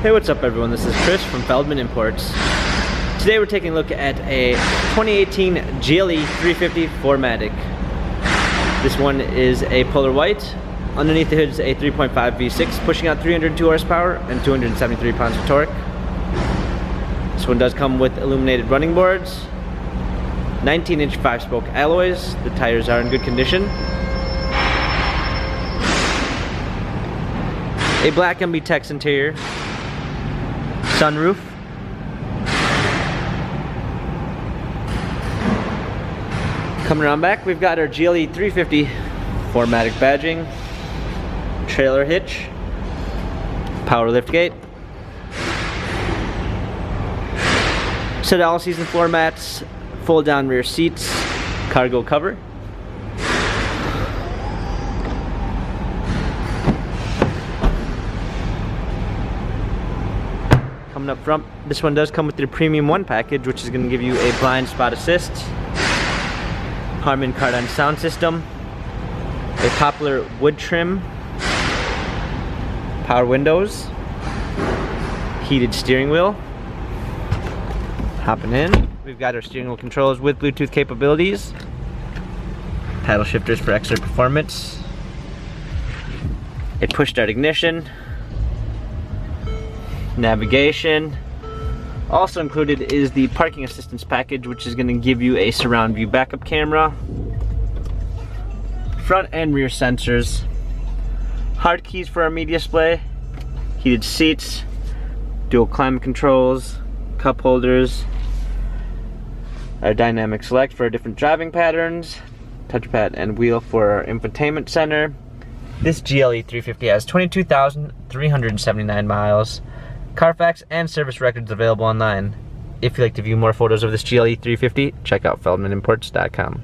Hey, what's up everyone? This is Chris from Feldmann Imports. Today we're taking a look at a 2018 GLE 350 4MATIC. This one is a polar white. Underneath the hood is a 3.5 V6 pushing out 302 horsepower and 273 pounds of torque. This one does come with illuminated running boards, 19-inch 5-spoke alloys. The tires are in good condition. A black MB Tex interior, sunroof, coming around back we've got our GLE 350 4MATIC badging, trailer hitch, power liftgate, set of all-season floor mats, fold down rear seats, cargo cover. Coming up front, this one does come with your Premium 1 package, which is going to give you a blind spot assist, Harman Kardon sound system, a poplar wood trim, power windows, heated steering wheel. Hopping in, we've got our steering wheel controls with Bluetooth capabilities, paddle shifters for extra performance, a push start ignition, navigation. Also included is the parking assistance package, which is going to give you a surround view backup camera, front and rear sensors, hard keys for our media display, heated seats, dual climate controls, cup holders, our dynamic select for our different driving patterns, touchpad and wheel for our infotainment center. This GLE 350 has 22,379 miles. Carfax and service records available online. If you'd like to view more photos of this GLE 350, check out feldmanimports.com.